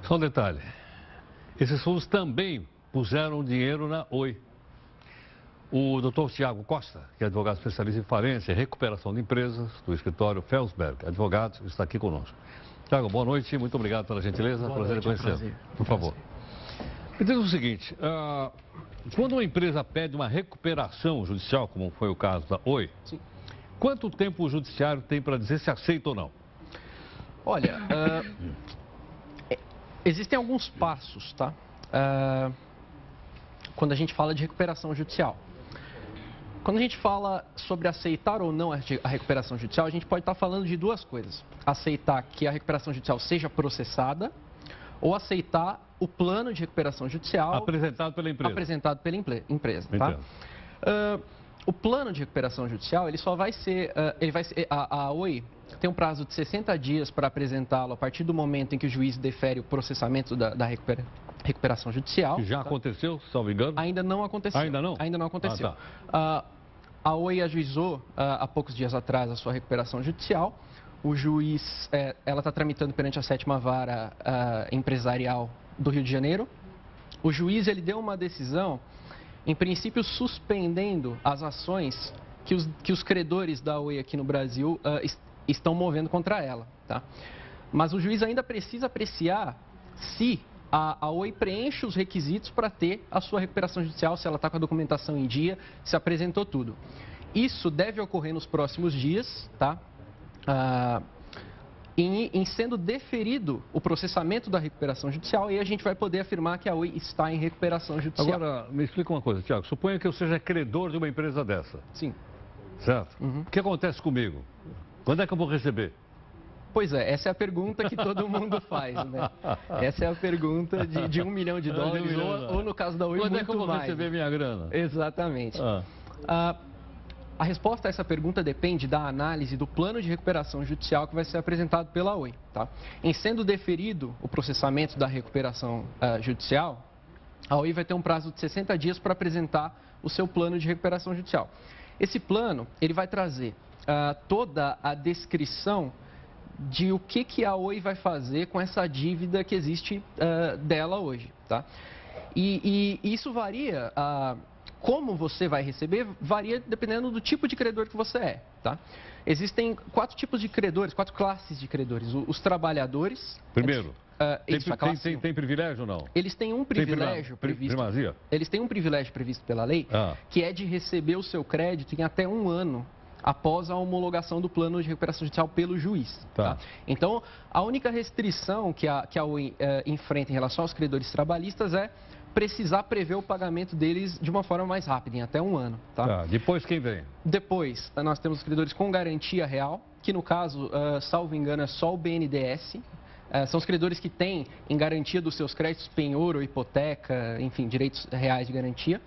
Só um detalhe. Esses fundos também puseram dinheiro na Oi. O doutor Tiago Costa, que é advogado especialista em falência e recuperação de empresas do escritório Felsberg Advogados, está aqui conosco. Tiago, boa noite, muito obrigado pela gentileza, prazer em conhecê-lo. Por favor. Me diz o seguinte, quando uma empresa pede uma recuperação judicial, como foi o caso da Oi, sim, quanto tempo o judiciário tem para dizer se aceita ou não? Olha, existem alguns passos, tá? Quando a gente fala de recuperação judicial. Quando a gente fala sobre aceitar ou não a recuperação judicial, a gente pode estar falando de duas coisas. Aceitar que a recuperação judicial seja processada ou aceitar o plano de recuperação judicial apresentado pela empresa. Empresa, tá? O plano de recuperação judicial, ele só vai ser, a Oi tem um prazo de 60 dias para apresentá-lo a partir do momento em que o juiz defere o processamento da recuperação judicial. Já aconteceu, salvo engano? Ainda não aconteceu. Ainda não? Ainda não aconteceu. Ah, tá. A Oi ajuizou há poucos dias atrás a sua recuperação judicial. O juiz, ela está tramitando perante a 7ª Vara Empresarial do Rio de Janeiro. O juiz, ele deu uma decisão, em princípio, suspendendo as ações que os credores da Oi aqui no Brasil estão movendo contra ela, tá? Mas o juiz ainda precisa apreciar se a Oi preenche os requisitos para ter a sua recuperação judicial, se ela está com a documentação em dia, se apresentou tudo. Isso deve ocorrer nos próximos dias, tá? Em sendo deferido o processamento da recuperação judicial, e a gente vai poder afirmar que a Oi está em recuperação judicial. Agora, me explica uma coisa, Tiago. Suponha que eu seja credor de uma empresa dessa. Sim. Certo? Uhum. O que acontece comigo? Quando é que eu vou receber? Pois é, essa é a pergunta que todo mundo faz, né? Essa é a pergunta de $1 milhão, ou no caso da Oi, muito mais. Quando é que eu vou receber minha grana? Exatamente. A resposta a essa pergunta depende da análise do plano de recuperação judicial que vai ser apresentado pela Oi, tá? Em sendo deferido o processamento da recuperação judicial, a Oi vai ter um prazo de 60 dias para apresentar o seu plano de recuperação judicial. Esse plano, ele vai trazer toda a descrição de o que a Oi vai fazer com essa dívida que existe dela hoje, tá? E isso varia, como você vai receber, varia dependendo do tipo de credor que você é, tá? Existem 4 tipos de credores, 4 classes de credores. Os trabalhadores... Primeiro, tem privilégio ou não? Eles têm um privilégio previsto... Primazia? Eles têm um privilégio previsto pela lei, que é de receber o seu crédito em até 1 ano após a homologação do plano de recuperação judicial pelo juiz. Tá? Então, a única restrição que a Oi enfrenta em relação aos credores trabalhistas é precisar prever o pagamento deles de uma forma mais rápida, em até 1 ano. Tá? Depois quem vem? Depois, nós temos os credores com garantia real, que no caso, salvo engano, é só o BNDES. São os credores que têm em garantia dos seus créditos penhor ou hipoteca, enfim, direitos reais de garantia.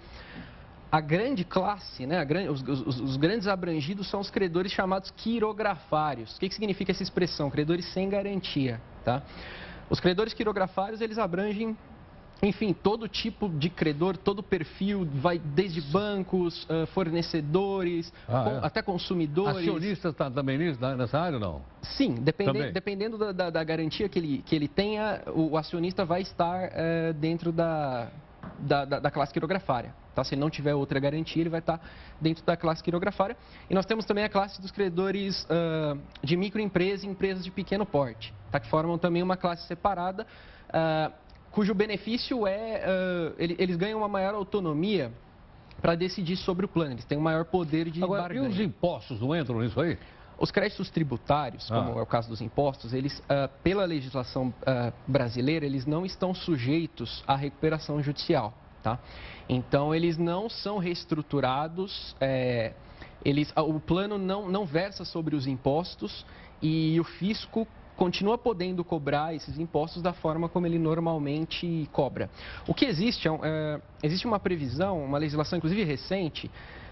A grande classe, né, os grandes abrangidos são os credores chamados quirografários. O que significa essa expressão? Credores sem garantia. Tá? Os credores quirografários, eles abrangem, enfim, todo tipo de credor, todo perfil, vai desde bancos, fornecedores, até consumidores. Acionista está também nessa área ou não? Sim, dependendo da garantia que ele tenha, o acionista vai estar dentro da classe quirografária. Tá? Se ele não tiver outra garantia, ele vai estar dentro da classe quirografária. E nós temos também a classe dos credores de microempresa e empresas de pequeno porte, tá? Que formam também uma classe separada, cujo benefício eles ganham uma maior autonomia para decidir sobre o plano. Eles têm um maior poder de barganha. E os impostos não entram nisso aí? Os créditos tributários, como é o caso dos impostos, eles, pela legislação brasileira, eles não estão sujeitos à recuperação judicial, tá? Então, eles não são reestruturados, o plano não versa sobre os impostos e o fisco continua podendo cobrar esses impostos da forma como ele normalmente cobra. O que existe existe uma previsão, uma legislação, inclusive recente,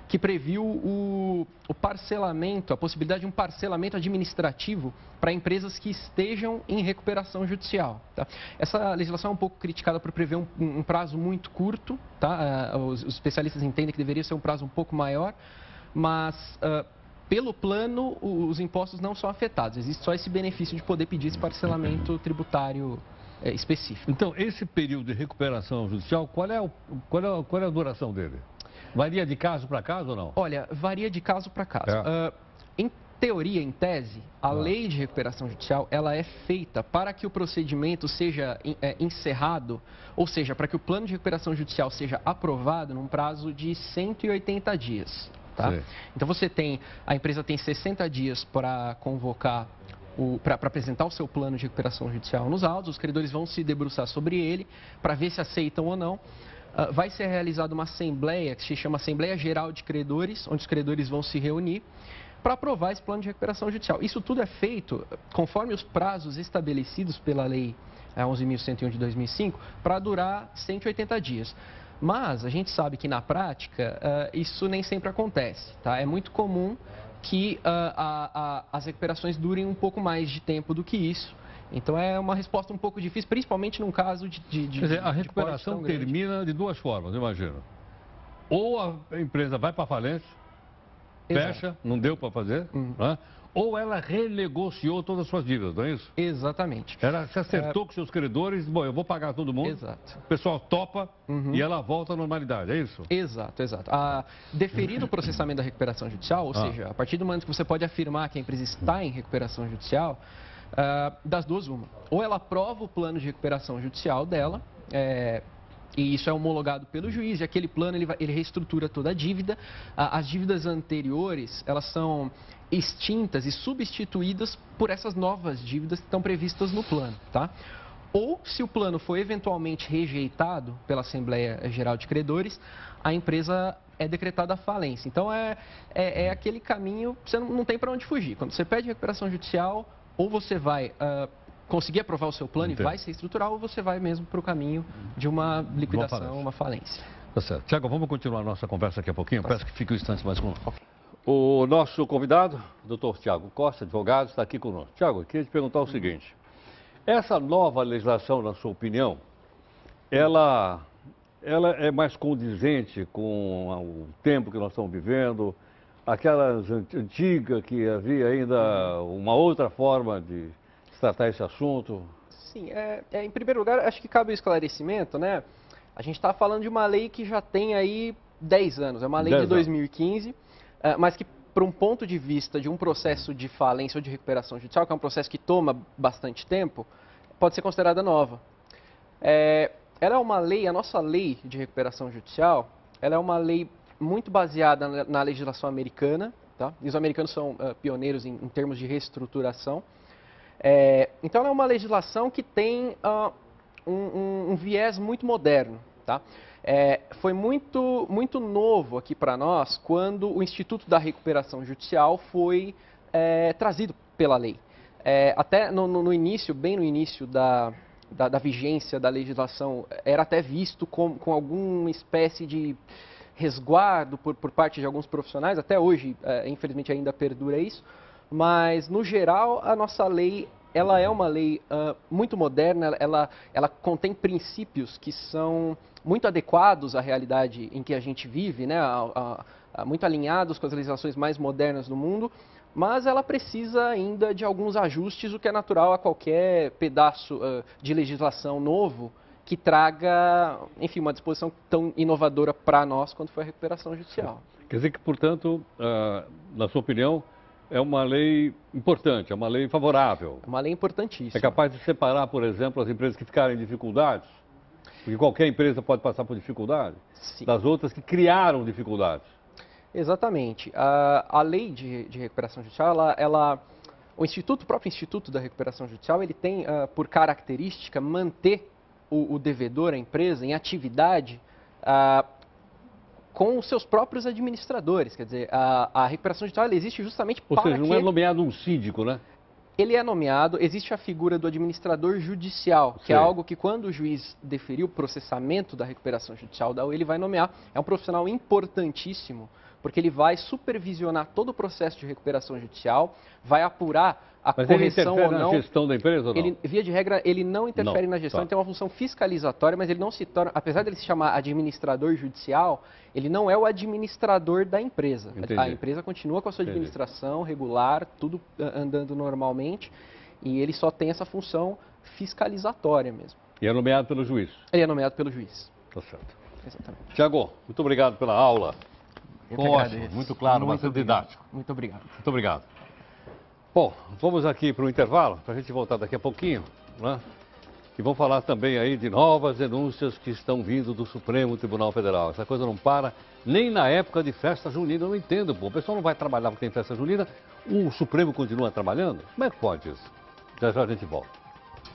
que previu o parcelamento, a possibilidade de um parcelamento administrativo para empresas que estejam em recuperação judicial. Tá? Essa legislação é um pouco criticada por prever um prazo muito curto, tá? Os especialistas entendem que deveria ser um prazo um pouco maior, mas pelo plano os impostos não são afetados, existe só esse benefício de poder pedir esse parcelamento tributário específico. Então, esse período de recuperação judicial, qual é a duração dele? Varia de caso para caso ou não? Olha, varia de caso para caso. Em teoria, em tese, a lei de recuperação judicial, ela é feita para que o procedimento seja encerrado, ou seja, para que o plano de recuperação judicial seja aprovado num prazo de 180 dias. Tá? Então a empresa tem 60 dias para convocar, para apresentar o seu plano de recuperação judicial nos autos, os credores vão se debruçar sobre ele para ver se aceitam ou não. Vai ser realizada uma assembleia, que se chama Assembleia Geral de Credores, onde os credores vão se reunir para aprovar esse plano de recuperação judicial. Isso tudo é feito conforme os prazos estabelecidos pela Lei 11.101 de 2005 para durar 180 dias. Mas a gente sabe que na prática isso nem sempre acontece. Tá? É muito comum que as recuperações durem um pouco mais de tempo do que isso. Então é uma resposta um pouco difícil, principalmente num caso de Quer dizer, a recuperação termina de duas formas, eu imagino. Ou a empresa vai para a falência, fecha, não deu para fazer, né? Ou ela renegociou todas as suas dívidas, não é isso? Exatamente. Ela se acertou com seus credores, bom, eu vou pagar todo mundo. Exato. O pessoal topa e ela volta à normalidade, é isso? Exato, exato. Deferido o processamento da recuperação judicial, ou seja, a partir do momento que você pode afirmar que a empresa está em recuperação judicial, das duas, uma. Ou ela aprova o plano de recuperação judicial dela, e isso é homologado pelo juiz, e aquele plano ele reestrutura toda a dívida. As dívidas anteriores, elas são extintas e substituídas por essas novas dívidas que estão previstas no plano, tá? Ou, se o plano for eventualmente rejeitado pela Assembleia Geral de Credores, a empresa é decretada a falência. Então, é aquele caminho, você não tem para onde fugir. Quando você pede recuperação judicial, ou você vai conseguir aprovar o seu plano e vai se reestruturar, ou você vai mesmo para o caminho de uma liquidação, uma falência. Tá certo. Tiago, vamos continuar a nossa conversa daqui a pouquinho. Peço que fique um instante mais conosco. O nosso convidado, Dr. Tiago Costa, advogado, está aqui conosco. Tiago, eu queria te perguntar o seguinte. Essa nova legislação, na sua opinião, ela é mais condizente com o tempo que nós estamos vivendo? Aquelas antigas que havia ainda uma outra forma de tratar esse assunto? Sim, em primeiro lugar, acho que cabe o esclarecimento, né? A gente está falando de uma lei que já tem aí 10 anos, é uma lei de 2015, mas que, por um ponto de vista de um processo de falência ou de recuperação judicial, que é um processo que toma bastante tempo, pode ser considerada nova. Ela é uma lei, a nossa lei de recuperação judicial, ela é uma lei muito baseada na legislação americana, tá? E os americanos são pioneiros em termos de reestruturação. Então, ela é uma legislação que tem um viés muito moderno, tá? Foi muito novo aqui para nós quando o Instituto da Recuperação Judicial foi trazido pela lei. Até no início, bem no início da vigência da legislação, era até visto com alguma espécie de resguardo por parte de alguns profissionais. Até hoje, infelizmente, ainda perdura isso. Mas, no geral, a nossa lei, ela é uma lei muito moderna, ela contém princípios que são muito adequados à realidade em que a gente vive, né? Muito alinhados com as legislações mais modernas do mundo, mas ela precisa ainda de alguns ajustes, o que é natural a qualquer pedaço de legislação novo que traga, enfim, uma disposição tão inovadora para nós quanto foi a recuperação judicial. Quer dizer que, portanto, na sua opinião, é uma lei importante, é uma lei favorável. É uma lei importantíssima. É capaz de separar, por exemplo, as empresas que ficarem em dificuldades, porque qualquer empresa pode passar por dificuldade, das outras que criaram dificuldades. Exatamente. A lei de recuperação judicial, o próprio Instituto da Recuperação Judicial, ele tem por característica manter o devedor, a empresa, em atividade com os seus próprios administradores. Quer dizer, a recuperação judicial existe justamente para que... Ou seja, não é nomeado um síndico, né? Ele é nomeado, existe a figura do administrador judicial, que é algo que, quando o juiz deferir o processamento da recuperação judicial da UE, ele vai nomear. É um profissional importantíssimo, porque ele vai supervisionar todo o processo de recuperação judicial, vai apurar a correção ou não. Mas ele interfere na gestão da empresa ou não? Via de regra, ele não interfere na gestão, ele tem uma função fiscalizatória, mas ele não se torna, apesar de ele se chamar administrador judicial, ele não é o administrador da empresa. Entendi. A empresa continua com a sua administração regular, tudo andando normalmente, e ele só tem essa função fiscalizatória mesmo. E é nomeado pelo juiz. Ele é nomeado pelo juiz. Tá certo. Exatamente. Tiago, muito obrigado pela aula. Eu que Ótimo, agradeço. muito claro, Muito bastante obrigado. didático. Muito obrigado. Muito obrigado. Bom, vamos aqui para o intervalo, para a gente voltar daqui a pouquinho, né? E vamos falar também aí de novas denúncias que estão vindo do Supremo Tribunal Federal. Essa coisa não para nem na época de festa junina, eu não entendo, pô. O pessoal não vai trabalhar porque tem festa junina, o Supremo continua trabalhando? Como é que pode isso? Já já a gente volta.